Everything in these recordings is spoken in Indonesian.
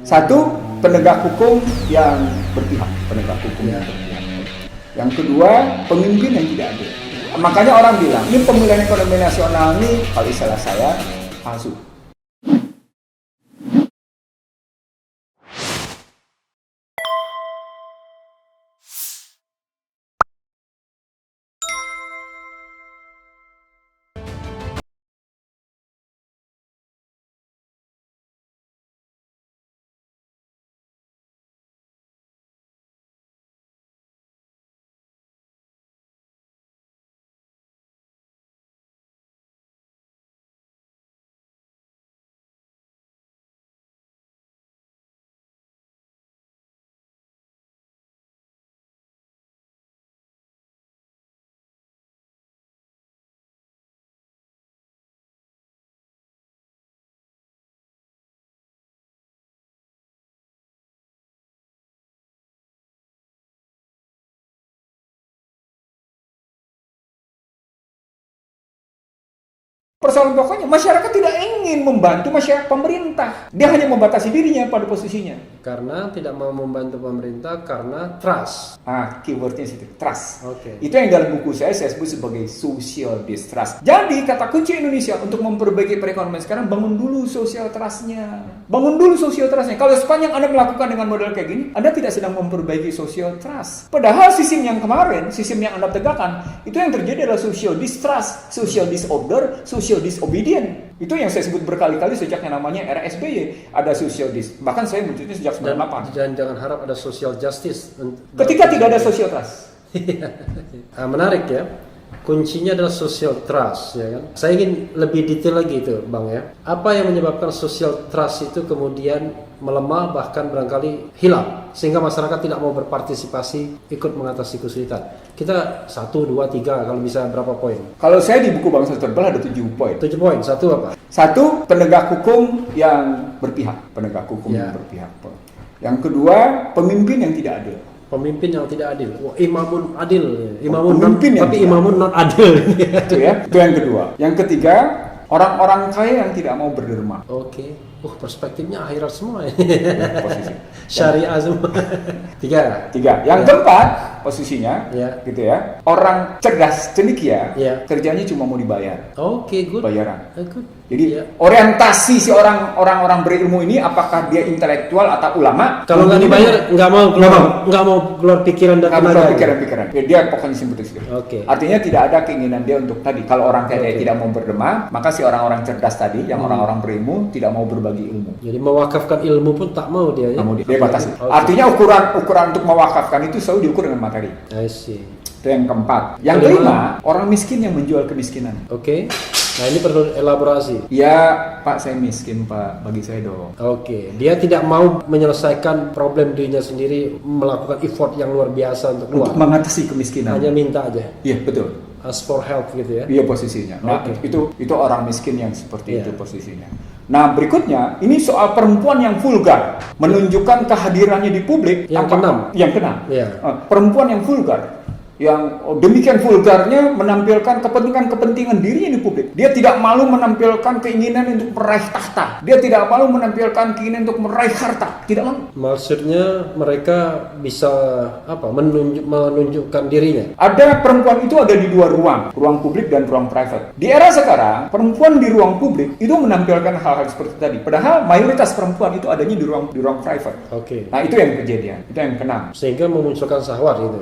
Satu, penegak hukum yang berpihak, penegak hukum yang berpihak. Yang kedua, pemimpin yang tidak adil. Makanya orang bilang, ini pemulihan ekonomi nasional ini, kalau istilah saya, palsu. Persoalan pokoknya, masyarakat tidak ingin membantu masyarakat pemerintah. Dia hanya membatasi dirinya pada posisinya. Karena tidak mau membantu pemerintah karena trust. Keywordnya situ, trust. Oke. Itu yang dalam buku saya sebut sebagai social distrust. Jadi kata kunci Indonesia untuk memperbaiki perekonomian sekarang, bangun dulu social trust-nya. Bangun dulu social trust-nya. Kalau sepanjang Anda melakukan dengan model kayak gini, Anda tidak sedang memperbaiki social trust. Padahal sistem yang kemarin, sistem yang Anda tegakkan, itu yang terjadi adalah social distrust, social disorder, social disobedient. Itu yang saya sebut berkali-kali sejak yang namanya era SBY. Ada social bahkan saya munculnya sejak 98. Dan jangan harap ada social justice. Ketika tidak ada social trust. Menarik ya. Kuncinya adalah social trust, ya kan? Saya ingin lebih detail lagi itu, Bang ya. Apa yang menyebabkan social trust itu kemudian melemah bahkan barangkali hilang sehingga masyarakat tidak mau berpartisipasi ikut mengatasi kesulitan. Kita 1, 2, 3 kalau bisa berapa poin? Kalau saya di buku Bangsa Terbal ada 7 poin. 7 poin. Satu apa? Satu, penegak hukum yang berpihak, penegak hukum yang berpihak. Yang kedua, pemimpin yang tidak adil. Pemimpin yang tidak adil. Imamun adil. Imamun not adil. Itu ya. Itu yang kedua. Yang ketiga, orang-orang kaya yang tidak mau berderma. Oke. Perspektifnya akhirat semua ya. Posisi. Syariah semua. Tiga. Yang keempat, posisinya, gitu ya. Orang cerdas cendekia, kerjanya cuma mau dibayar. Oke, good. Bayaran. Good. Jadi orientasi si orang-orang berilmu ini apakah dia intelektual atau ulama? Kalau nggak dibayar nggak mau keluar pikiran dan tenaga. Pikiran. Dia pokoknya simpel itu. Oke. Artinya tidak ada keinginan dia untuk tadi. Kalau orang kaya tidak mau berdema, maka si orang-orang cerdas tadi, yang orang-orang berilmu tidak mau berbagi ilmu. Jadi mewakafkan ilmu pun tak mau dia. Ya? Dia batasi. Artinya ukuran untuk mewakafkan itu selalu diukur dengan materi. I see. Itu yang keempat. Yang kelima, orang miskin yang menjual kemiskinan. Oke. Nah ini perlu elaborasi. Ya Pak, saya miskin Pak, bagi saya dong. Oke. Dia tidak mau menyelesaikan problem dirinya sendiri, melakukan effort yang luar biasa untuk keluar. Untuk mengatasi kemiskinan. Hanya minta aja. Iya betul. Ask for help gitu ya. Iya posisinya. Nah itu orang miskin yang seperti itu posisinya. Nah berikutnya ini soal perempuan yang vulgar, menunjukkan kehadirannya di publik. Yang keenam. Perempuan yang vulgar. Yang demikian vulgarnya menampilkan kepentingan dirinya di publik. Dia tidak malu menampilkan keinginan untuk meraih tahta. Dia tidak malu menampilkan keinginan untuk meraih harta. Tidak malu. Maksudnya mereka bisa menunjukkan dirinya. Ada perempuan itu ada di dua ruang publik dan ruang private. Di era sekarang, perempuan di ruang publik itu menampilkan hal-hal seperti tadi. Padahal mayoritas perempuan itu adanya di ruang private. Oke. Nah itu yang kejadian. Itu yang keenam. Sehingga memunculkan syahwat gitu.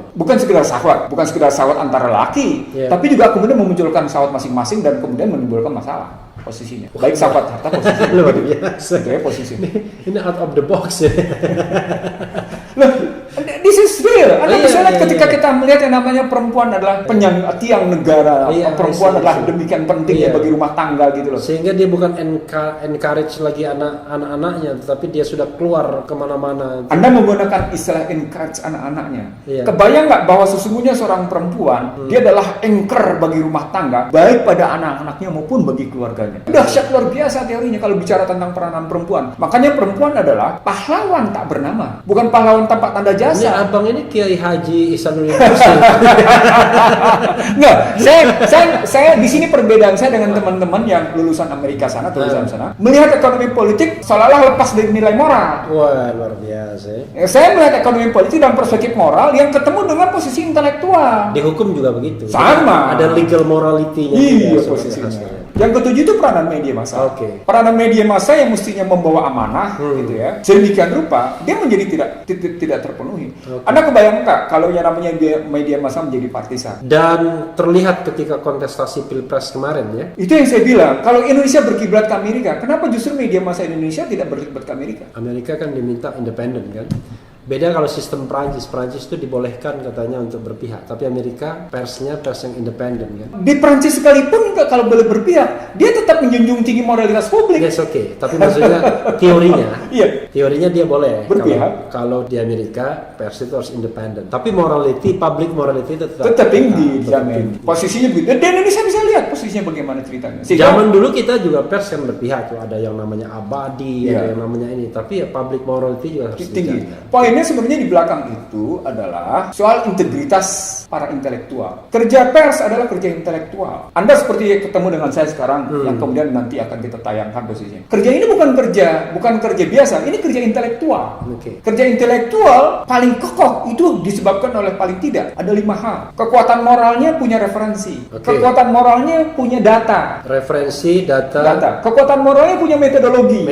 Bukan sekedar syahwat antara laki, tapi juga kemudian memunculkan syahwat masing-masing dan kemudian menimbulkan masalah posisinya. Baik syahwat harta posisinya. Luar biasa. Itu ya posisinya. Ini out of the box ya. Loh, this is real. Anda bisa lihat ketika kita melihat yang namanya perempuan adalah tiang negara, perempuan adalah demikian pentingnya bagi rumah tangga gitu loh. Sehingga dia bukan encourage lagi anak-anaknya, tetapi dia sudah keluar kemana-mana. Anda menggunakan istilah encourage anak-anaknya. Kebayang nggak bahwa sesungguhnya seorang perempuan dia adalah anchor bagi rumah tangga, baik pada anak-anaknya maupun bagi keluarganya. Dahsyat luar biasa teorinya kalau bicara tentang peranan perempuan. Makanya perempuan adalah pahlawan tak bernama, bukan pahlawan tanpa tanda jasa. Abang ini Kiai Haji Ihsanuddin Muslim. Nggak, saya di sini perbedaan saya dengan teman-teman yang lulusan Amerika sana, lulusan sana, melihat ekonomi politik seolah-olah lepas dari nilai moral. Wah, luar biasa. Saya melihat ekonomi politik dalam perspektif moral yang ketemu dengan posisi intelektual. Di hukum juga begitu. Sama. Ada legal morality-nya. Iya, juga, posisinya. sebenarnya. Yang ketujuh itu peranan media massa. Oke. Peranan media massa yang mestinya membawa amanah, gitu ya. Sedemikian rupa dia menjadi tidak terpenuhi. Oke. Anda kebayang nggak kalau yang namanya media massa menjadi partisan? Dan terlihat ketika kontestasi Pilpres kemarin ya. Itu yang saya bilang. Kalau Indonesia berkiblat ke Amerika, kenapa justru media massa Indonesia tidak berkiblat ke Amerika? Amerika kan diminta independen kan. Beda kalau sistem Perancis itu dibolehkan katanya untuk berpihak, tapi Amerika persnya pers yang independen kan. Di Prancis sekalipun kalau boleh berpihak, dia tetap menjunjung tinggi moralitas publik. Yes, oke. Tapi maksudnya teorinya, Iya. teorinya dia boleh Berpihak. Kalau di Amerika pers itu harus independen. Tapi morality, public morality itu Tetap tinggi, tetap dijamin. tinggi. Posisinya begitu. Dan Indonesia bisa lihat posisinya bagaimana ceritanya. Sehingga- Zaman dulu kita juga pers yang berpihak tuh, ada yang namanya Abadi, Iya. ada yang namanya ini. Tapi ya public morality juga harus tinggi. dijaga. Poinnya sebenarnya di belakang itu adalah soal integritas para intelektual. Kerja pers adalah kerja intelektual. Anda seperti ketemu dengan saya sekarang yang kemudian nanti akan kita tayangkan posisinya. Kerja ini bukan kerja biasa, ini kerja intelektual. Oke. Kerja intelektual paling kokoh itu disebabkan oleh paling tidak ada 5 hal. Kekuatan moralnya punya referensi. Oke. Kekuatan moralnya punya data. Referensi, data, Kekuatan moralnya punya metodologi.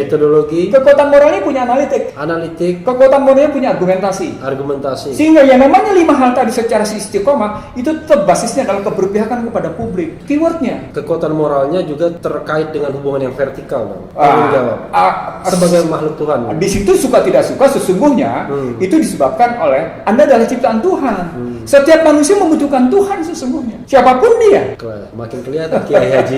Kekuatan moralnya punya analitik, Kekuatan moralnya punya argumentasi. argumentasi. Sehingga yang namanya 5 hal tadi secara istiqomah itu tetap basisnya adalah keberpihakan kepada publik. Keywordnya Kekuatan moralnya juga terkait dengan hubungan yang vertikal, Bang. Tanggung jawab. Sebagai makhluk Tuhan. di situ suka tidak suka sesungguhnya itu disebabkan oleh Anda adalah ciptaan Tuhan. Setiap manusia membutuhkan Tuhan sesungguhnya. Siapapun dia. Makin kelihatan Kiai Haji.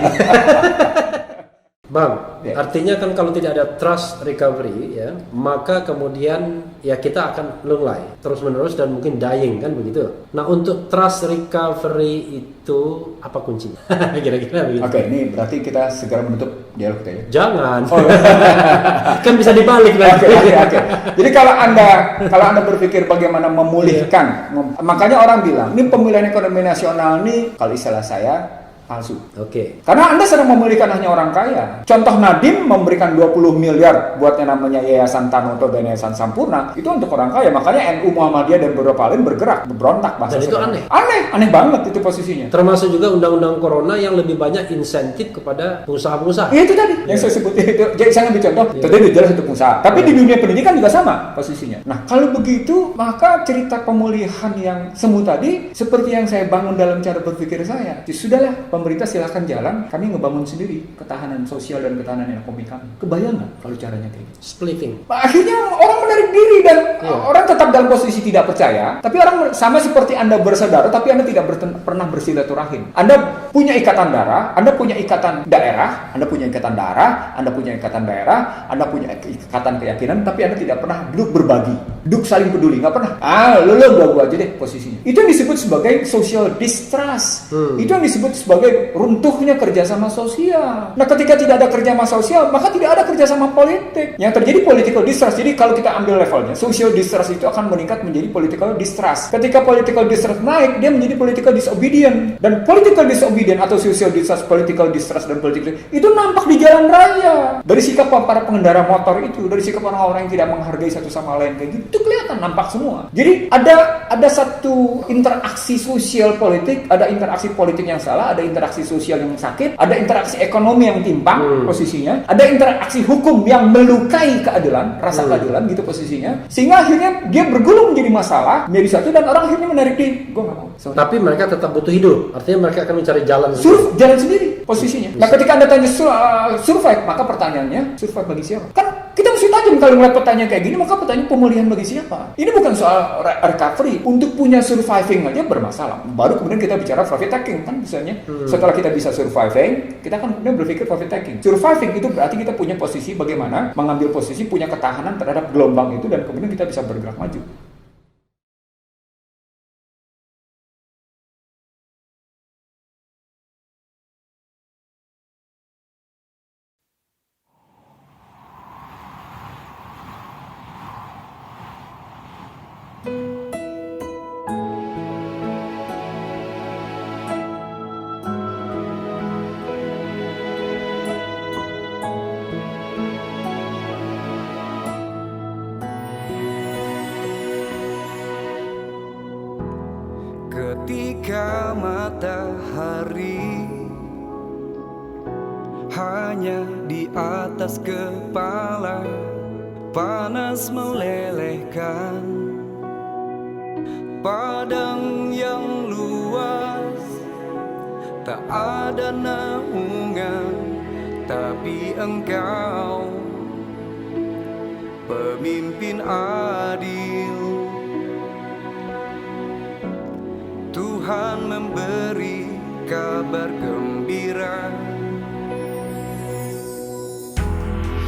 Bang, Ya. artinya kan kalau tidak ada trust recovery ya, maka kemudian ya kita akan lunglai terus-menerus dan mungkin dying kan begitu. Nah, untuk trust recovery itu apa kuncinya? Kira-kira begitu. Oke, ini berarti kita segera menutup dialog kita ya. Jangan. Kan bisa dibalik nanti. Oke. Jadi kalau Anda berpikir bagaimana memulihkan, makanya orang bilang, ini pemilihan ekonomi nasional ini kalau istilah saya palsu. Oke. Karena Anda sedang memulihkan hanya orang kaya. Contoh Nadiem memberikan 20 miliar buat yang namanya Yayasan Tanoto dan Yayasan Sampurna, itu untuk orang kaya. Makanya NU Muhammadiyah dan beberapa lain bergerak, berontak bahasa. Dan itu saya. Aneh banget itu posisinya. Termasuk juga undang-undang corona yang lebih banyak insentif kepada pengusaha-pengusaha. Itu tadi yang saya sebut itu. Jadi saya ambil contoh, tadi udah jelas untuk pengusaha. Tapi di dunia pendidikan juga sama posisinya. Nah, kalau begitu, maka cerita pemulihan yang semu tadi seperti yang saya bangun dalam cara berpikir saya. Ya sudahlah, pemerintah silahkan jalan, kami ngebangun sendiri ketahanan sosial dan ketahanan ekonomi kami. Kebayang nggak kalau caranya kayak gitu? Splitting. Akhirnya orang menarik diri dan orang tetap dalam posisi tidak percaya. Tapi orang sama seperti Anda bersaudara, tapi Anda tidak pernah bersilaturahim. Anda punya ikatan darah, Anda punya ikatan daerah, Anda punya ikatan darah, Anda punya ikatan daerah, Anda punya ikatan keyakinan, tapi Anda tidak pernah duduk berbagi, duduk saling peduli, nggak pernah. Lu gua aja deh posisinya. Itu yang disebut sebagai social distrust. Itu yang disebut sebagai runtuhnya kerjasama sosial. Nah, ketika tidak ada kerjasama sosial, maka tidak ada kerjasama politik. Yang terjadi political distrust. Jadi kalau kita ambil levelnya, social distrust itu akan meningkat menjadi political distrust. Ketika political distrust naik, dia menjadi political disobedient. Dan political disobedient atau social distrust, political distrust dan political itu nampak di jalan raya. Dari sikap para pengendara motor itu, dari sikap orang-orang yang tidak menghargai satu sama lain kayak gitu, itu kelihatan nampak semua. Jadi ada satu interaksi sosial politik, ada interaksi politik yang salah, ada interaksi sosial yang sakit, ada interaksi ekonomi yang timpang posisinya, ada interaksi hukum yang melukai keadilan, rasa keadilan gitu posisinya, sehingga akhirnya dia bergulung menjadi masalah, menjadi satu, dan orang akhirnya menarik diri, gue nggak mau. Tapi mereka tetap butuh hidup, artinya mereka akan mencari jalan jalan sendiri posisinya. Nah, ketika Anda tanya survive, maka pertanyaannya survive bagi siapa? Kan kita mesti tajam kalau melihat pertanyaan kayak gini, maka pertanyaan pemulihan bagi siapa? Ini bukan soal recovery. Untuk punya surviving aja bermasalah. Baru kemudian kita bicara profit taking kan misalnya. Setelah kita bisa surviving, kita kan kemudian berpikir profit taking. Surviving itu berarti kita punya posisi bagaimana mengambil posisi, punya ketahanan terhadap gelombang itu, dan kemudian kita bisa bergerak maju. muka matahari, hanya di atas kepala panas melelehkan. Padang yang luas, tak ada naungan, tapi Engkau pemimpin adil. Tuhan memberi kabar gembira.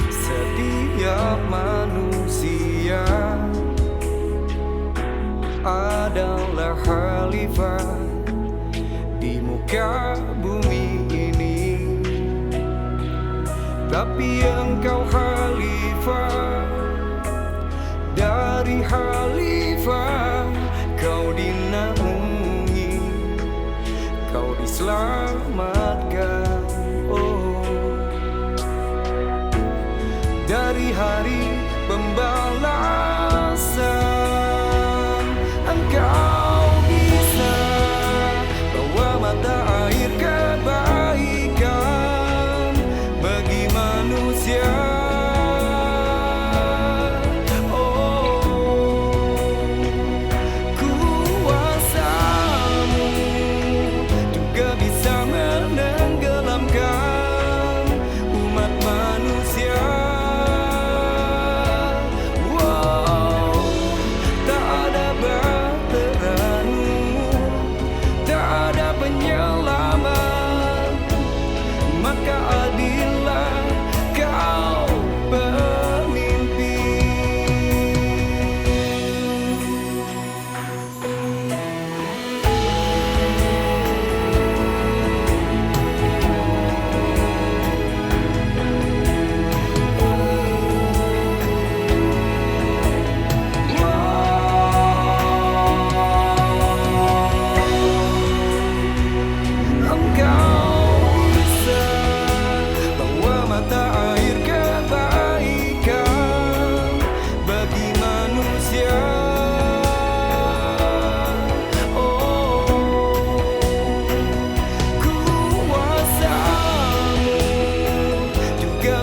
Setiap manusia adalah khalifah di muka bumi ini, tapi Engkau khalifah dari khalifah. Kau dinaungi, kau diselamatkan. Oh, dari hari pembalasan Engkau bisa bawa mata air kebaikan bagi manusia.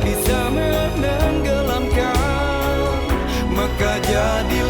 Bisa menenggelamkan, maka jadi